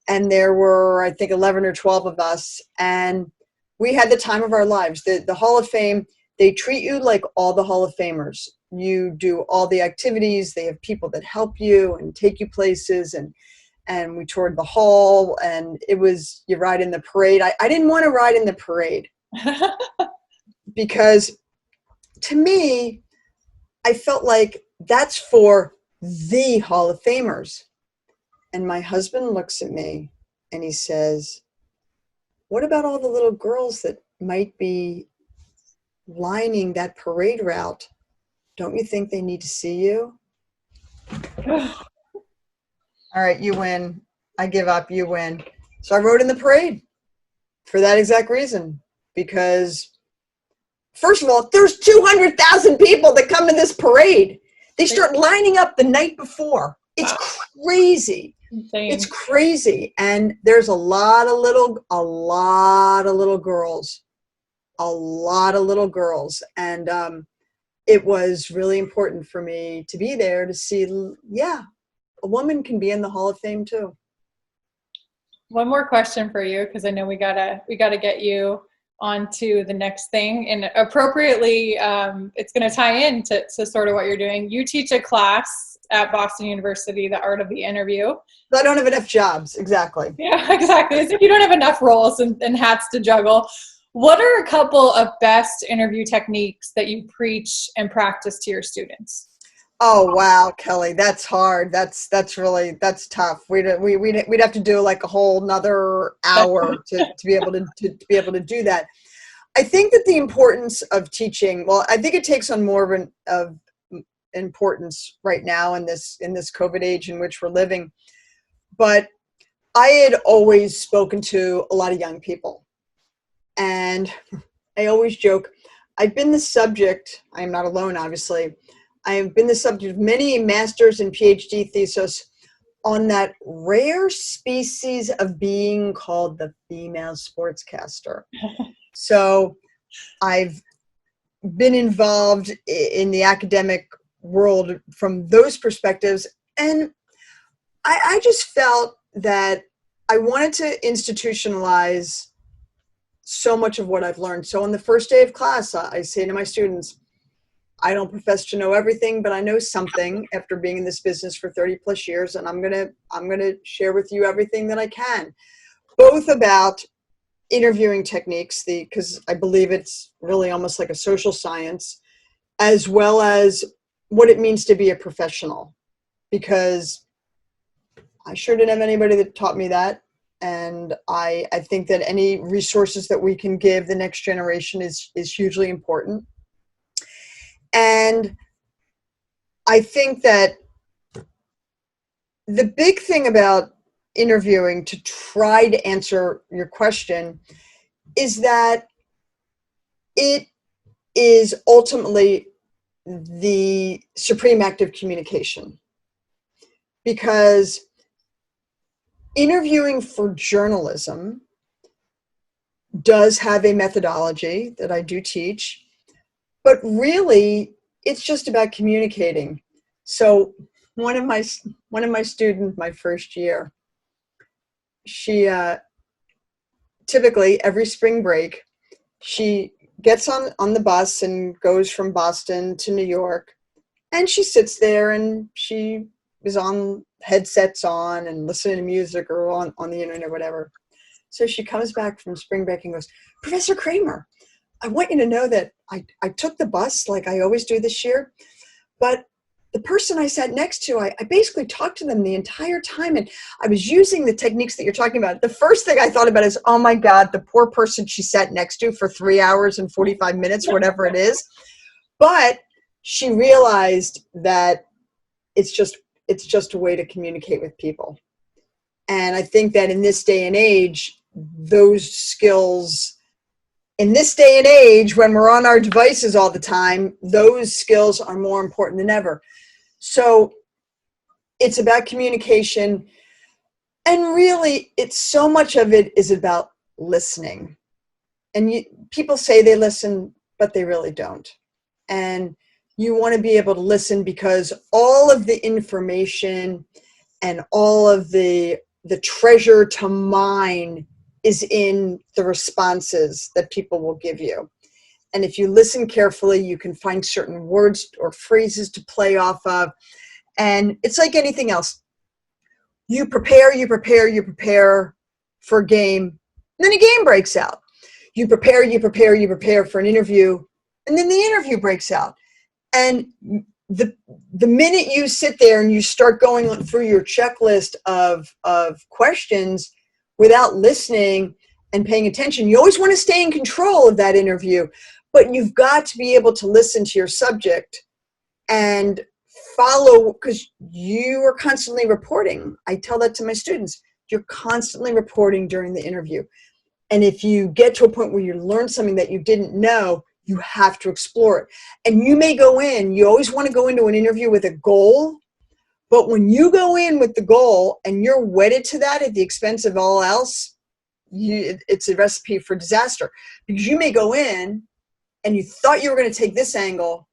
And there were, I think, 11 or 12 of us. And we had the time of our lives. The Hall of Fame, they treat you like all the Hall of Famers. You do all the activities. They have people that help you and take you places, and we toured the hall, and it was, you ride in the parade. I didn't want to ride in the parade because to me, I felt like that's for the Hall of Famers. And my husband looks at me and he says, what about all the little girls that might be lining that parade route? Don't you think they need to see you? All right, you win. I give up, you win. So I rode in the parade for that exact reason. Because, first of all, there's 200,000 people that come to this parade. They start lining up the night before. It's crazy. Insane. It's crazy. And there's a lot of little girls. A lot of little girls. And it was really important for me to be there to see, yeah, a woman can be in the Hall of Fame too. One more question for you, because I know we gotta get you on to the next thing, and appropriately, it's going to tie in to sort of what you're doing. You teach a class at Boston University, The Art of the Interview. I don't have enough jobs. Exactly. Yeah, exactly. It's like you don't have enough roles and hats to juggle. What are a couple of best interview techniques that you preach and practice to your students? Oh, wow, Kelly, that's hard. That's tough. We'd have to do like a whole nother hour to be able to do that. I think that the importance of teaching, well, I think it takes on more of importance right now in this COVID age in which we're living. But I had always spoken to a lot of young people, and I always joke, I've been the subject, I am not alone, obviously, I have been the subject of many master's and PhD theses on that rare species of being called the female sportscaster. So I've been involved in the academic world from those perspectives. And I just felt that I wanted to institutionalize so much of what I've learned. So on the first day of class, I say to my students, I don't profess to know everything, but I know something after being in this business for 30 plus years. And I'm going to share with you everything that I can, both about interviewing techniques, because I believe it's really almost like a social science, as well as what it means to be a professional, because I sure didn't have anybody that taught me that. And I think that any resources that we can give the next generation is hugely important. And I think that the big thing about interviewing, to try to answer your question, is that it is ultimately the supreme act of communication, because interviewing for journalism does have a methodology that I do teach, but really it's just about communicating. So one of my students, my first year, she typically every spring break, she gets on the bus and goes from Boston to New York, and she sits there and she is on headsets on and listening to music or on the internet or whatever. So she comes back from spring break and goes, "Professor Kremer, I want you to know that I took the bus like I always do this year, but the person I sat next to, I basically talked to them the entire time, and I was using the techniques that you're talking about." The first thing I thought about is, oh my God, the poor person she sat next to for 3 hours and 45 minutes, whatever it is. But she realized that it's just a way to communicate with people. And I think that in this day and age, those skills, in this day and age, when we're on our devices all the time, those skills are more important than ever. So it's about communication. And really, it's so much of it is about listening. And people say they listen, but they really don't. And you want to be able to listen, because all of the information and all of the treasure to mine is in the responses that people will give you. And if you listen carefully, you can find certain words or phrases to play off of. And it's like anything else. You prepare for a game, and then a game breaks out. You prepare for an interview, and then the interview breaks out. And the minute you sit there and you start going through your checklist of questions without listening and paying attention, you always want to stay in control of that interview, but you've got to be able to listen to your subject and follow, because you are constantly reporting. I tell that to my students. You're constantly reporting during the interview. And if you get to a point where you learn something that you didn't know, you have to explore it. And you may go in, you always want to go into an interview with a goal, but when you go in with the goal and you're wedded to that at the expense of all else, it's a recipe for disaster. Because you may go in and you thought you were going to take this angle,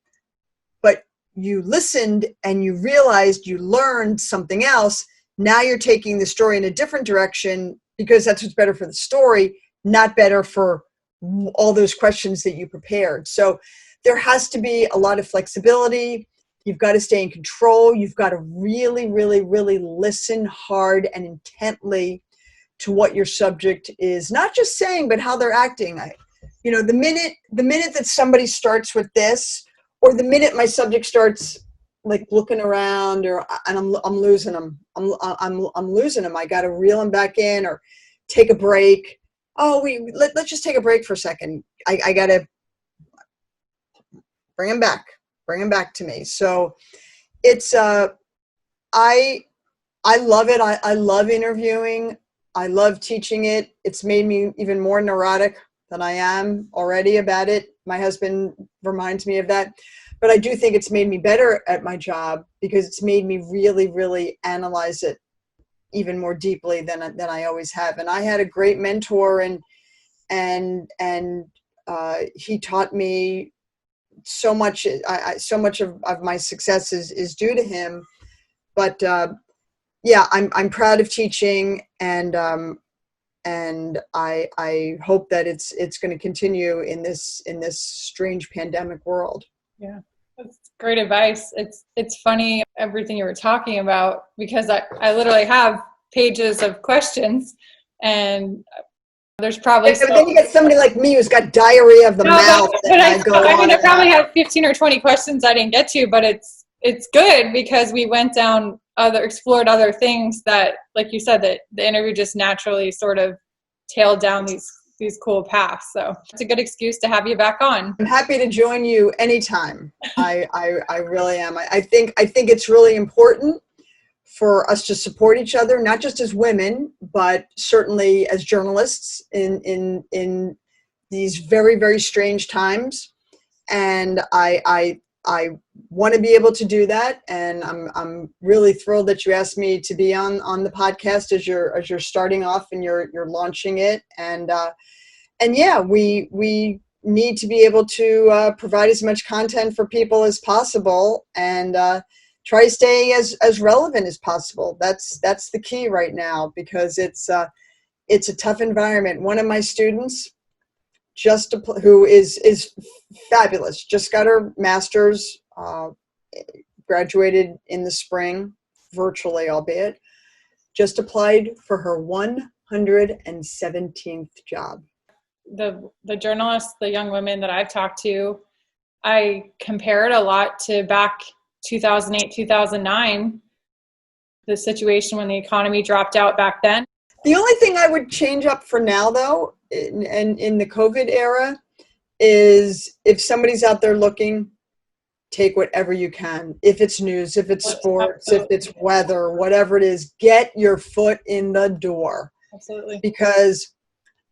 but you listened and you realized you learned something else. Now you're taking the story in a different direction because that's what's better for the story, not better for all those questions that you prepared. So there has to be a lot of flexibility. You've got to stay in control. You've got to really, really, really listen hard and intently to what your subject is not just saying, but how they're acting. The minute that somebody starts with this, or the minute my subject starts like looking around, and I'm losing them. I'm losing them. I got to reel them back in or take a break. Let's just take a break for a second. I got to bring them back to me. So it's, I love it. I love interviewing. I love teaching it. It's made me even more neurotic than I am already about it. My husband reminds me of that. But I do think it's made me better at my job, because it's made me really, really analyze it even more deeply than I always have. And I had a great mentor, and he taught me so much. So much of my success is due to him. But yeah, I'm proud of teaching, and I hope that it's going to continue in this strange pandemic world. Yeah, that's great advice. It's funny everything you were talking about, because I literally have pages of questions, and there's probably but then you get somebody like me who's got diarrhea of the mouth. But I probably have 15 or 20 questions I didn't get to, but it's good because we went down explored other things that, like you said, that the interview just naturally sort of tailed down these cool paths. So it's a good excuse to have you back on. I'm happy to join you anytime. I really am. I think it's really important for us to support each other, not just as women, but certainly as journalists in these very, very strange times. And I I want to be able to do that, and I'm really thrilled that you asked me to be on the podcast as you're starting off and you're launching it. And yeah, we need to be able to provide as much content for people as possible, and try staying as relevant as possible. That's the key right now, because it's a tough environment. One of my students, who is fabulous, just got her master's, graduated in the spring, virtually albeit, just applied for her 117th job. The journalists, the young women that I've talked to, I compare it a lot to back 2008, 2009, the situation when the economy dropped out back then. The only thing I would change up for now, though, in the COVID era, is if somebody's out there looking, take whatever you can. If it's news, if it's sports, if it's weather, whatever it is, get your foot in the door. Absolutely. Because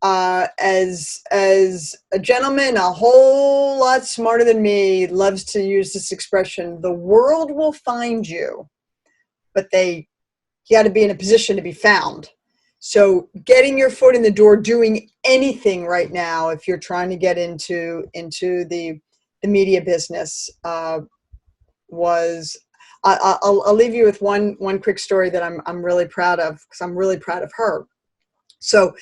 as a gentleman a whole lot smarter than me loves to use this expression, the world will find you, but you got to be in a position to be found. So getting your foot in the door, doing anything right now, if you're trying to get into the media business, was, I'll leave you with one quick story that I'm really proud of, because I'm really proud of her. So,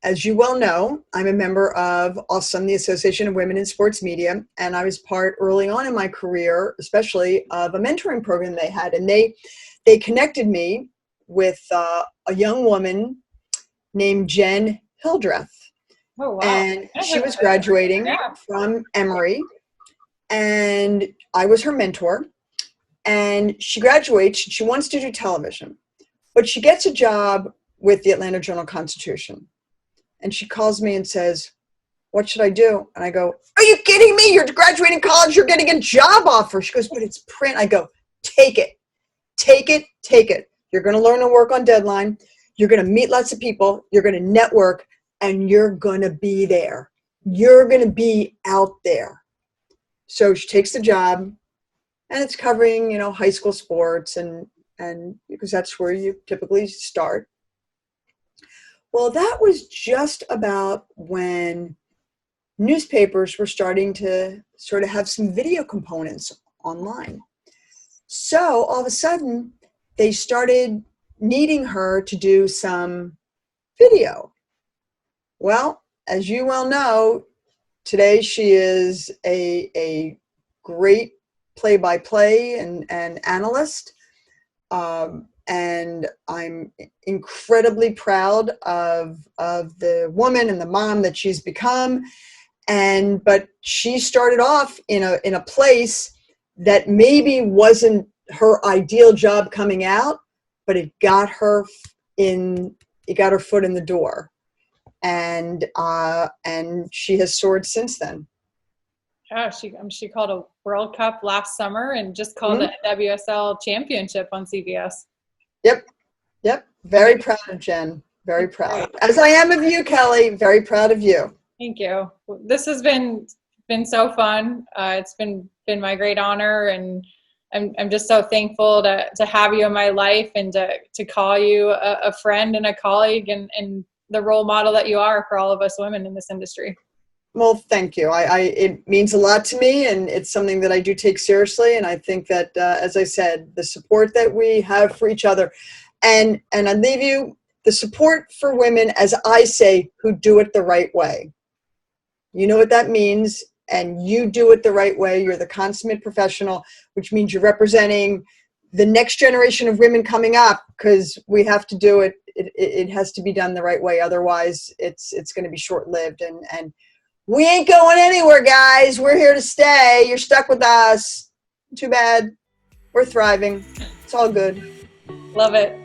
as you well know, I'm a member of AWESOME, the Association of Women in Sports Media, and I was part early on in my career, especially, of a mentoring program they had, and they connected me with a young woman named Jen Hildreth. Oh, wow. And she was graduating from Emory, and I was her mentor. And she graduates, she wants to do television, but she gets a job with the Atlanta Journal-Constitution. And she calls me and says, "What should I do?" And I go, "Are you kidding me? You're graduating college, you're getting a job offer." She goes, "But it's print." I go, "Take it, take it, take it. You're going to learn to work on deadline. You're going to meet lots of people. You're going to network, and you're going to be there. You're going to be out there." So she takes the job, and it's covering, high school sports, and because that's where you typically start. Well, that was just about when newspapers were starting to sort of have some video components online. So all of a sudden, they started needing her to do some video. Well, as you well know, today she is a great play-by-play and analyst. And I'm incredibly proud of the woman and the mom that she's become. But she started off in a place that maybe wasn't her ideal job coming out, but it got her foot in the door, and she has soared since then. Yeah, she called a World Cup last summer and just called the NWSL Championship on CBS. Yep. Very proud of Jen. Very proud. As I am of you, Kelly. Very proud of you. Thank you. This has been so fun. It's been my great honor, and I'm just so thankful to have you in my life, and to call you a friend and a colleague, and the role model that you are for all of us women in this industry. Well, thank you. It means a lot to me, and it's something that I do take seriously. And I think that, as I said, the support that we have for each other, and I leave you the support for women, as I say, who do it the right way. You know what that means, and you do it the right way. You're the consummate professional, which means you're representing the next generation of women coming up, because we have to do it. It has to be done the right way. Otherwise, it's going to be short-lived, and we ain't going anywhere, guys. We're here to stay. You're stuck with us. Too bad. We're thriving. It's all good. Love it.